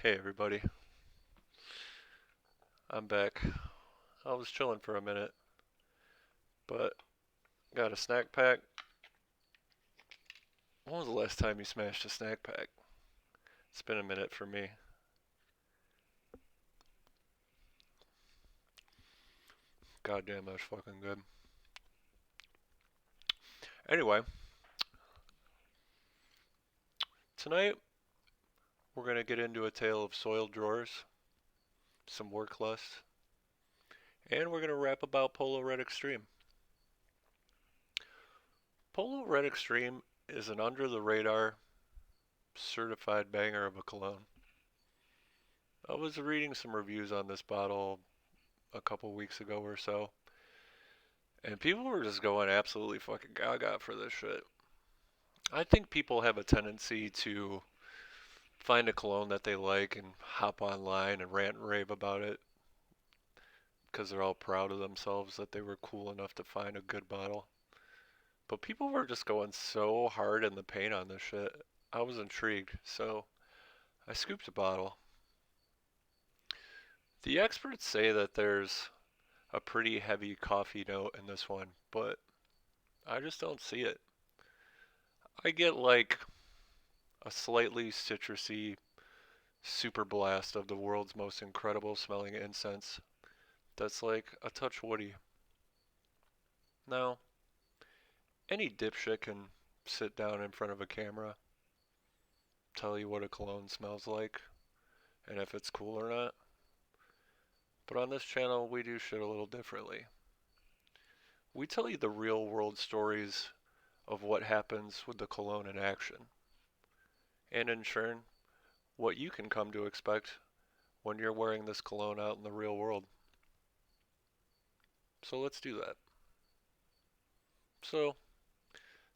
Hey everybody, I'm back. I was chilling for a minute, but got a snack pack. When was the last time you smashed a snack pack? It's been a minute for me. Goddamn, that's fucking good. Anyway, tonight we're gonna get into a tale of soiled drawers, some work lust, and we're gonna rap about Polo Red Extreme. Polo Red Extreme is an under the radar, certified banger of a cologne. I was reading some reviews on this bottle a couple weeks ago or so, and people were just going absolutely fucking gaga for this shit. I think people have a tendency to find a cologne that they like and hop online and rant and rave about it because they're all proud of themselves that they were cool enough to find a good bottle. But people were just going so hard in the paint on this shit. I was intrigued, so I scooped a bottle. The experts say that there's a pretty heavy coffee note in this one, but I just don't see it. I get like a slightly citrusy super blast of the world's most incredible smelling incense that's like a touch woody. Now, any dipshit can sit down in front of a camera, tell you what a cologne smells like, and if it's cool or not. But on this channel, we do shit a little differently. We tell you the real world stories of what happens with the cologne in action, and in turn, what you can come to expect when you're wearing this cologne out in the real world. So let's do that. So,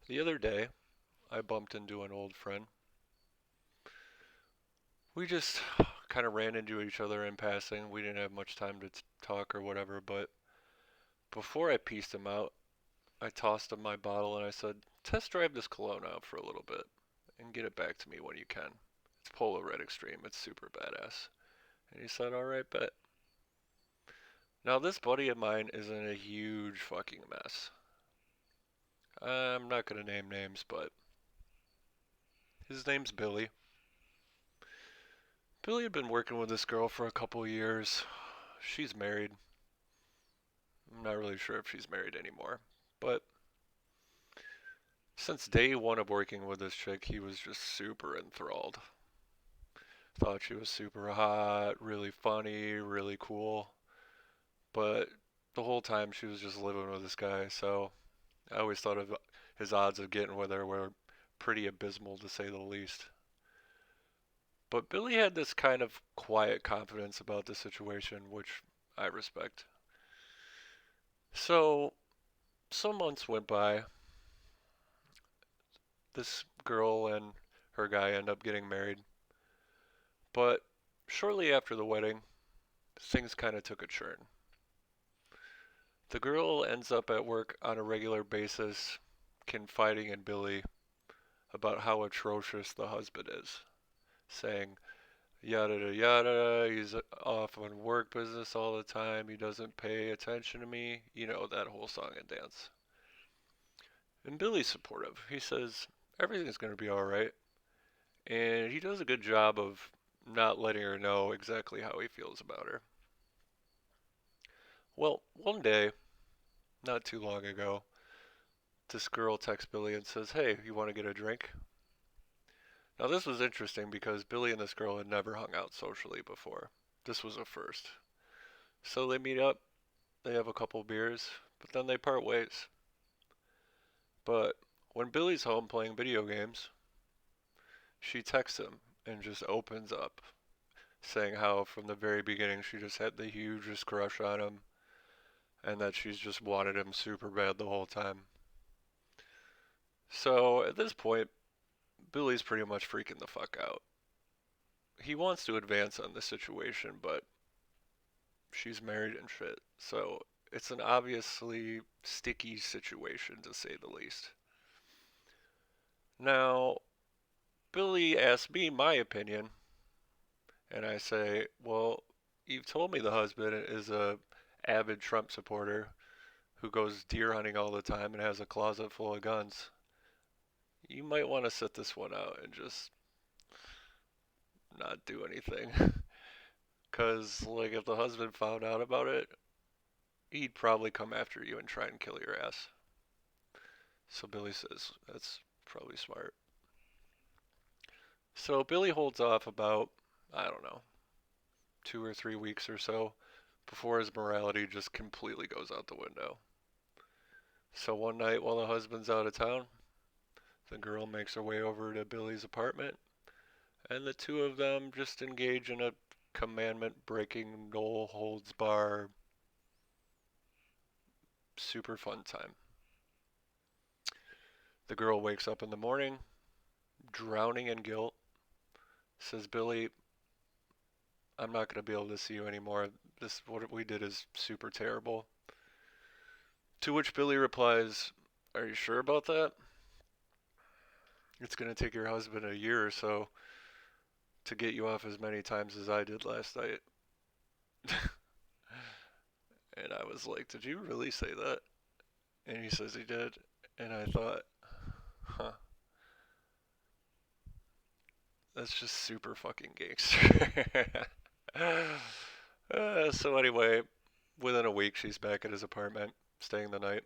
the other day, I bumped into an old friend. We just kind of ran into each other in passing. We didn't have much time to talk or whatever, but before I pieced him out, I tossed him my bottle and I said, test drive this cologne out for a little bit and get it back to me when you can. It's Polo Red Extreme. It's super badass. And he said, alright, bet. Now, this buddy of mine is in a huge fucking mess. I'm not going to name names, but his name's Billy. Billy had been working with this girl for a couple years. She's married. I'm not really sure if she's married anymore. But since day one of working with this chick, he was just super enthralled. Thought she was super hot, really funny, really cool. But the whole time she was just living with this guy, so I always thought of his odds of getting with her were pretty abysmal to say the least. But Billy had this kind of quiet confidence about the situation, which I respect. So, some months went by. This girl and her guy end up getting married. But shortly after the wedding, things kind of took a turn. The girl ends up at work on a regular basis, confiding in Billy about how atrocious the husband is, saying, yada yada yada, he's off on work business all the time, he doesn't pay attention to me, you know, that whole song and dance. And Billy's supportive. He says, everything's going to be alright. And he does a good job of not letting her know exactly how he feels about her. Well, one day, not too long ago, this girl texts Billy and says, hey, you want to get a drink? Now, this was interesting because Billy and this girl had never hung out socially before. This was a first. So they meet up, they have a couple beers, but then they part ways. But when Billy's home playing video games, she texts him and just opens up, saying how from the very beginning she just had the hugest crush on him and that she's just wanted him super bad the whole time. So at this point, Billy's pretty much freaking the fuck out. He wants to advance on the situation, but she's married and shit. So it's an obviously sticky situation to say the least. Now, Billy asked me my opinion, And I say, well, you've told me the husband is a avid Trump supporter who goes deer hunting all the time and has a closet full of guns. You might want to sit this one out and just not do anything. Because, like, if the husband found out about it, he'd probably come after you and try and kill your ass. So Billy says, that's probably smart. So Billy holds off about, I don't know, 2 or 3 weeks or so before his morality just completely goes out the window. So one night while the husband's out of town, the girl makes her way over to Billy's apartment, and the two of them just engage in a commandment breaking, no holds bar, super fun time. The girl wakes up in the morning, drowning in guilt, says, Billy, I'm not going to be able to see you anymore. What we did is super terrible. To which Billy replies, are you sure about that? It's going to take your husband a year or so to get you off as many times as I did last night. And I was like, did you really say that? And he says he did. And I thought, huh, that's just super fucking gangster. So anyway, within a week, she's back at his apartment, staying the night.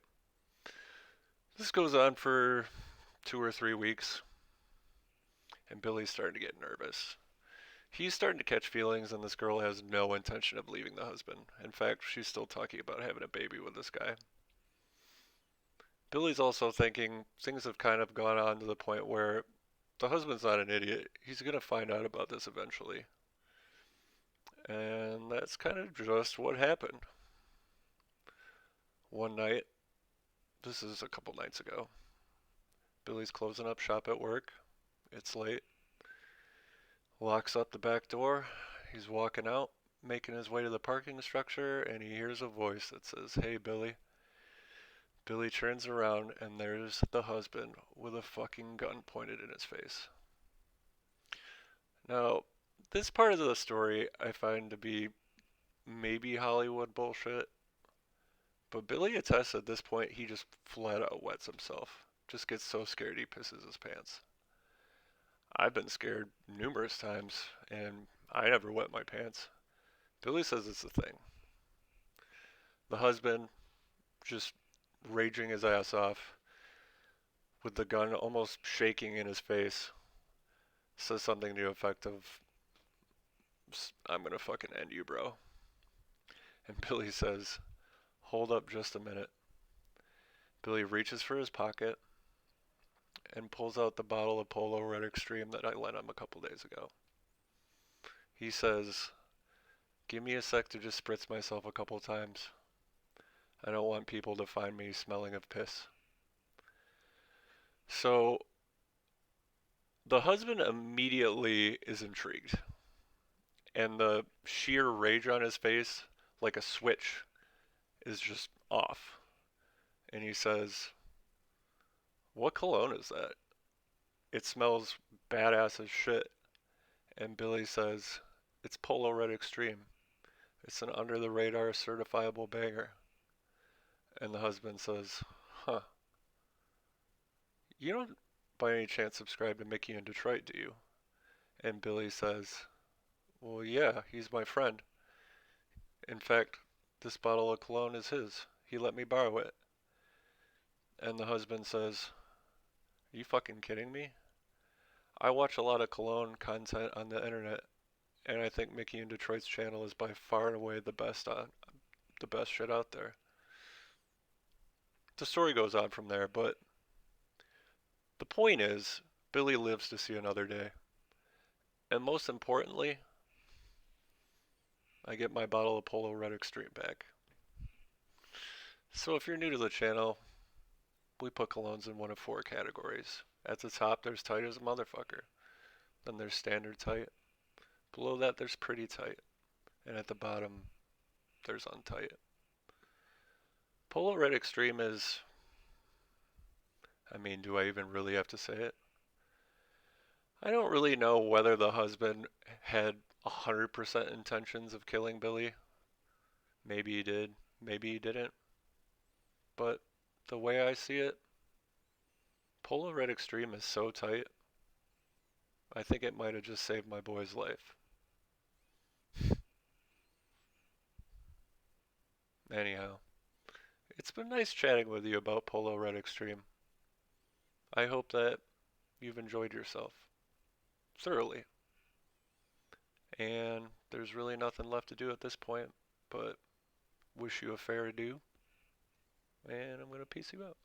This goes on for 2 or 3 weeks, and Billy's starting to get nervous. He's starting to catch feelings, and this girl has no intention of leaving the husband. In fact, she's still talking about having a baby with this guy. Billy's also thinking things have kind of gone on to the point where the husband's not an idiot. He's going to find out about this eventually. And that's kind of just what happened. One night, this is a couple nights ago, Billy's closing up shop at work. It's late. Locks up the back door. He's walking out, making his way to the parking structure, and he hears a voice that says, hey, Billy. Billy turns around, and there's the husband with a fucking gun pointed in his face. Now, this part of the story I find to be maybe Hollywood bullshit, but Billy attests at this point he just flat out wets himself. Just gets so scared he pisses his pants. I've been scared numerous times, and I never wet my pants. Billy says it's a thing. The husband, just raging his ass off, with the gun almost shaking in his face, says something to the effect of, I'm gonna fucking end you, bro. And Billy says, hold up just a minute. Billy reaches for his pocket and pulls out the bottle of Polo Red Extreme that I lent him a couple days ago. He says, give me a sec to just spritz myself a couple times. I don't want people to find me smelling of piss. So the husband immediately is intrigued, and the sheer rage on his face, like a switch, is just off. And he says, what cologne is that? It smells badass as shit. And Billy says, it's Polo Red Extreme. It's an under the radar certifiable banger. And the husband says, huh, you don't by any chance subscribe to Mickey in Detroit, do you? And Billy says, well, yeah, he's my friend. In fact, this bottle of cologne is his. He let me borrow it. And the husband says, are you fucking kidding me? I watch a lot of cologne content on the internet, and I think Mickey in Detroit's channel is by far and away the best shit out there. The story goes on from there, but the point is, Billy lives to see another day. And most importantly, I get my bottle of Polo Red Extreme back. So if you're new to the channel, we put colognes in one of four categories. At the top, there's tight as a motherfucker. Then there's standard tight. Below that, there's pretty tight. And at the bottom, there's untight. Polo Red Extreme is, I mean, do I even really have to say it? I don't really know whether the husband had 100% intentions of killing Billy. Maybe he did, maybe he didn't. But the way I see it, Polo Red Extreme is so tight, I think it might have just saved my boy's life. Anyhow, it's been nice chatting with you about Polo Red Extreme. I hope that you've enjoyed yourself thoroughly. And there's really nothing left to do at this point, but wish you a fair adieu, and I'm going to peace you out.